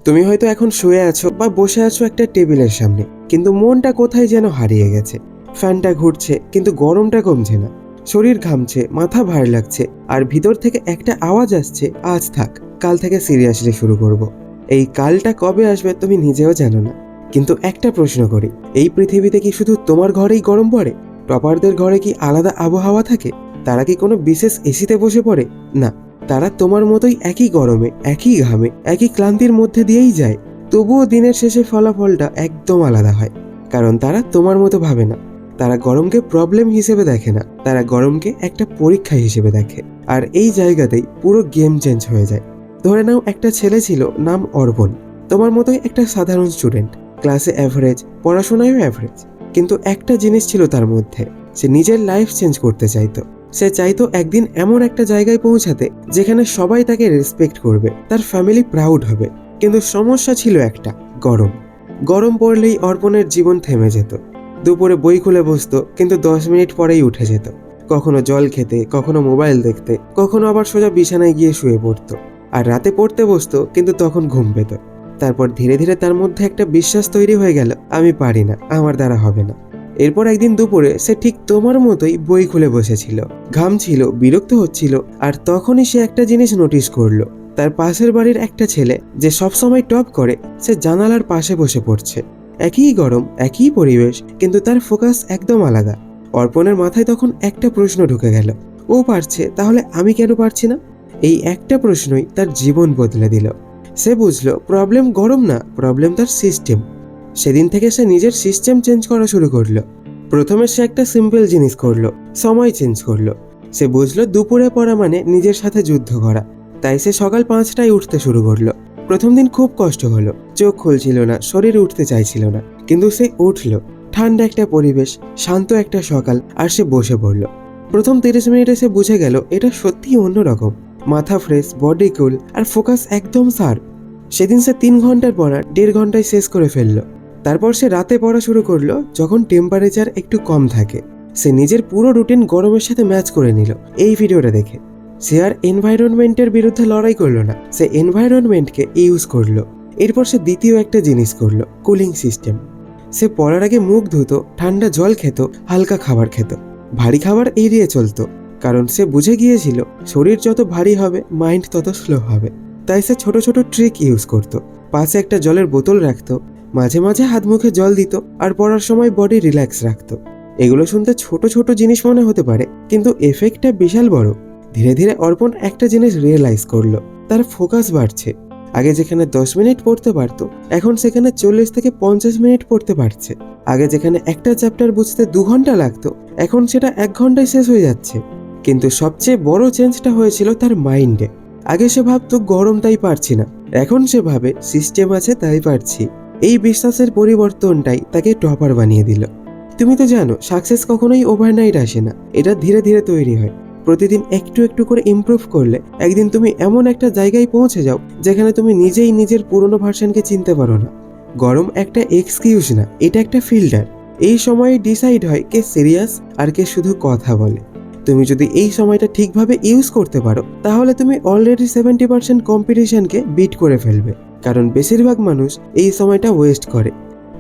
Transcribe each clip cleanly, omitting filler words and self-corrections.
তুমি হয়তো এখন শুয়ে আছো বা বসে আছো একটা টেবিলের সামনে, কিন্তু মনটা কোথায় যেন হারিয়ে গেছে। ফ্যানটা ঘুরছে কিন্তু গরমটা কমছে না। শরীর ঘামছে, মাথা ভার লাগছে, আর ভিতর থেকে একটা আওয়াজ আসছে, আজ থাক, কাল থেকে সিরিয়াসলি শুরু করব। এই কালটা কবে আসবে তুমি নিজেও জানো না। কিন্তু একটা প্রশ্ন করি, এই পৃথিবীতে কি শুধু তোমার ঘরেই গরম পড়ে? টপারদের ঘরে কি আলাদা আবহাওয়া থাকে? তারা কি কোনো বিশেষ এসিতে বসে পড়ে? না, তারা তোমার মতোই একই গরমে, একই ঘামে, একই ক্লান্তির মধ্যে দিয়েই যায়। তবুও দিনের শেষে ফলাফলটা একদম আলাদা হয়। কারণ তারা তোমার মতো ভাবে না। তারা গরমকে প্রবলেম হিসেবে দেখে না, তারা গরমকে একটা পরীক্ষা হিসেবে দেখে। আর এই জায়গাতেই পুরো গেম চেঞ্জ হয়ে যায়। ধরে নাও একটা ছেলে ছিল, নাম অর্পণ। তোমার মতোই একটা সাধারণ স্টুডেন্ট, ক্লাসে অ্যাভারেজ, পড়াশোনায়ও অ্যাভারেজ। কিন্তু একটা জিনিস ছিল তার মধ্যে, সে নিজের লাইফ চেঞ্জ করতে চাইতো। সে চাইতো একদিন এমন একটা জায়গায় পৌঁছাতে যেখানে সবাই তাকে রেসপেক্ট করবে, তার ফ্যামিলি প্রাউড হবে। কিন্তু সমস্যা ছিল একটা, গরম। গরম পড়লেই অর্পণের জীবন থেমে যেত। দুপুরে বই খুলে বসতো, কিন্তু 10 মিনিট পরেই উঠে যেত। কখনো জল খেতে, কখনো মোবাইল দেখতে, কখনো আবার সোজা বিছানায় গিয়ে শুয়ে পড়তো। আর রাতে পড়তে বসতো, কিন্তু তখন ঘুম পেত। তারপর ধীরে ধীরে তার মধ্যে একটা বিশ্বাস তৈরি হয়ে গেল, আমি পারি না, আমার দ্বারা হবে না। এরপর একদিন দুপুরে সে ঠিক তোমার মতোই বই খুলে বসেছিল, ঘামছিল, বিরক্ত হচ্ছিল। আর তখনই সে একটা জিনিস নোটিস করলো, তার পাশের বাড়ির একটা ছেলে যে সবসময় টপ করে, সে জানালার পাশে বসে পড়ছে। একই গরম, একই পরিবেশ, কিন্তু তার ফোকাস একদম আলাদা। অর্পণের মাথায় তখন একটা প্রশ্ন ঢুকে গেল, ও পারছে, তাহলে আমি কেন পারছি না? এই একটা প্রশ্নই তার জীবন বদলে দিল। সে বুঝলো প্রবলেম গরম না, প্রবলেম তার সিস্টেম। সেদিন থেকে সে নিজের সিস্টেম চেঞ্জ করা শুরু করলো। প্রথমে সে একটা সিম্পল জিনিস করলো, সময় চেঞ্জ করলো। সে বুঝলো দুপুরে পড়া মানে নিজের সাথে যুদ্ধ করা। তাই সে সকাল 5টায় উঠতে শুরু করলো। প্রথম দিন খুব কষ্ট হলো, চোখ খুলছিল না, শরীর উঠতে চাইছিল না। কিন্তু সে উঠলো। ঠান্ডা একটা পরিবেশ, শান্ত একটা সকাল, আর সে বসে পড়লো। প্রথম 30 মিনিটে সে বুঝে গেল এটা সত্যিই অন্যরকম। মাথা ফ্রেশ, বডি কুল, আর ফোকাস একদম শার্প। সেদিন সে 3 ঘন্টার পড়া 1.5 ঘন্টায় শেষ করে ফেললো। তারপর সে রাতে পড়া শুরু করলো যখন টেম্পারেচার একটু কম থাকে। সে নিজের পুরো রুটিন গরমের সাথে ম্যাচ করে নিল এই ভিডিওটা দেখে। সে আর এনভায়রনমেন্টের বিরুদ্ধে লড়াই করলো না, সে এনভায়রনমেন্টকে ইউজ করলো। এরপর সে দ্বিতীয় একটা জিনিস করলো, কুলিং সিস্টেম। সে পড়ার আগে মুখ ধুতো, ঠান্ডা জল খেত, হালকা খাবার খেত। ভারী খাবার এড়িয়ে চলতো, কারণ সে বুঝে গিয়েছিল শরীর যত ভারী হবে মাইন্ড তত স্লো হবে। তাই সে ছোট ছোট ট্রিক ইউজ করতো। পাশে একটা জলের বোতল রাখতো, মাঝে মাঝে হাত মুখে জল দিত, আর পড়ার সময় বডি রিল্যাক্স রাখতো। এগুলো শুনতে ছোট ছোট জিনিস মনে হতে পারে, কিন্তু এফেক্টটা বিশাল বড়। ধীরে ধীরে অর্পণ একটা জিনিস রিয়েলাইজ করলো, তার ফোকাস বাড়ছে। আগে যেখানে 10 মিনিট পড়তে পারতো, এখন সেখানে 40 থেকে 50 মিনিট পড়তে পারছে। আগে যেখানে একটা চ্যাপ্টার বুঝতে 2 ঘন্টা লাগতো, এখন সেটা 1 ঘন্টায় শেষ হয়ে যাচ্ছে। কিন্তু সবচেয়ে বড় চেঞ্জটা হয়েছিল তার মাইন্ডে। আগে সে ভাবতো গরম তাই পারছি না, এখন সে ভাবে সিস্টেম আছে তাই পারছি। এই বিশ্বাসের পরিবর্তনটাই তাকে টপার বানিয়ে দিল। তুমি তো জানো সাকসেস কখনোই ওভারনাইট আসে না, এটা ধীরে ধীরে তৈরি হয়। প্রতিদিন একটু একটু করে ইমপ্রুভ করলে একদিন তুমি এমন একটা জায়গায় পৌঁছে যাও যেখানে তুমি নিজেই নিজের পুরনো ভার্সনকে চিনতে পারো না। গরম একটা এক্সকিউজ না, এটা একটা ফিল্টার। এই সময়ে ডিসাইড হয় কে সিরিয়াস আর কে শুধু কথা বলে। তুমি যদি এই সময়টা ঠিকভাবে ইউজ করতে পারো, তাহলে তুমি অলরেডি 70% কম্পিটিশনকে বিট করে ফেলবে। কারণ বেশিরভাগ মানুষ এই সময়টা ওয়েস্ট করে।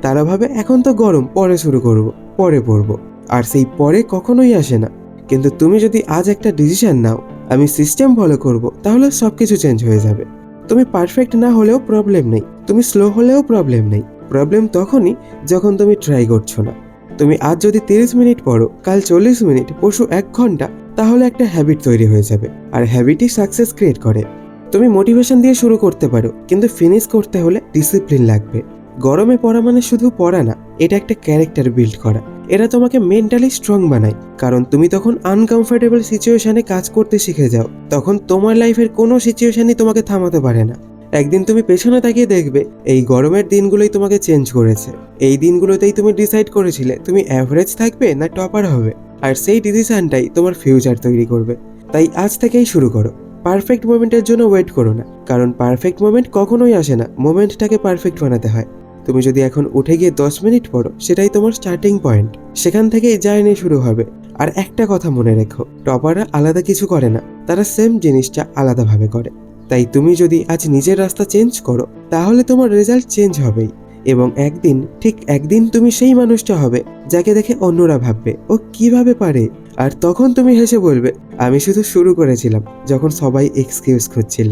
তারা ভাবে এখন তো গরম, পরে শুরু করব, পরে পড়বো। আর সেই পরে কখনোই আসে না। কিন্তু তুমি যদি আজ একটা ডিসিশন নাও, আমি সিস্টেম ফলো করব, তাহলে সবকিছু চেঞ্জ হয়ে যাবে। তুমি পারফেক্ট না হলেও প্রবলেম নেই, তুমি স্লো হলেও প্রবলেম নেই। প্রবলেম তখনই যখন তুমি ট্রাই করছো না। তুমি আজ যদি 30 মিনিট পড়ো, কাল 40 মিনিট, পরশু 1 ঘন্টা, তাহলে একটা হ্যাবিট তৈরি হয়ে যাবে। আর হ্যাবিটই সাকসেস ক্রিয়েট করে। তুমি মোটিভেশন দিয়ে শুরু করতে পারো, কিন্তু ফিনিশ করতে হলে ডিসিপ্লিন লাগবে। গরমে পড়া মানে শুধু পড়া না, এটা একটা ক্যারেক্টার বিল্ড করা। এরা তোমাকে মেন্টালি স্ট্রং বানায়। কারণ তুমি তখন আনকমফোর্টেবল সিচুয়েশনে কাজ করতে শিখে যাও। তখন তোমার লাইফের কোনো সিচুয়েশনই তোমাকে থামাতে পারে না। একদিন তুমি পেছনে তাকিয়ে দেখবে এই গরমের দিনগুলোই তোমাকে চেঞ্জ করেছে। এই দিনগুলোতেই তুমি ডিসাইড করেছিলে তুমি অ্যাভারেজ থাকবে না টপার হবে। আর সেই ডিসিশনটাই তোমার ফিউচার তৈরি করবে। তাই আজ থেকেই শুরু করো। পারফেক্ট মোমেন্টের জন্য ওয়েট করো না, কারণ পারফেক্ট মোমেন্ট কখনোই আসে না, মোমেন্টটাকে পারফেক্ট বানাতে হয়। তুমি যদি এখন উঠে গিয়ে 10 মিনিট পড়ো, সেটাই তোমার স্টার্টিং পয়েন্ট। সেখান থেকেই জার্নি শুরু হবে। আর একটা কথা মনে রেখো, টপাররা আলাদা কিছু করে না, তারা সেম জিনিসটা আলাদাভাবে করে। তাই তুমি যদি আজ নিজের রাস্তা চেঞ্জ করো তাহলে তোমার রেজাল্ট চেঞ্জ হবেই, এবং ঠিক একদিন তুমি সেই মানুষটা হবে যাকে দেখে অন্যরা ভাববে ও কিভাবে পারে। আর তখন তুমি হেসে বলবে, আমি শুধু শুরু করেছিলাম যখন সবাই এক্সকিউজ খুঁজছিল।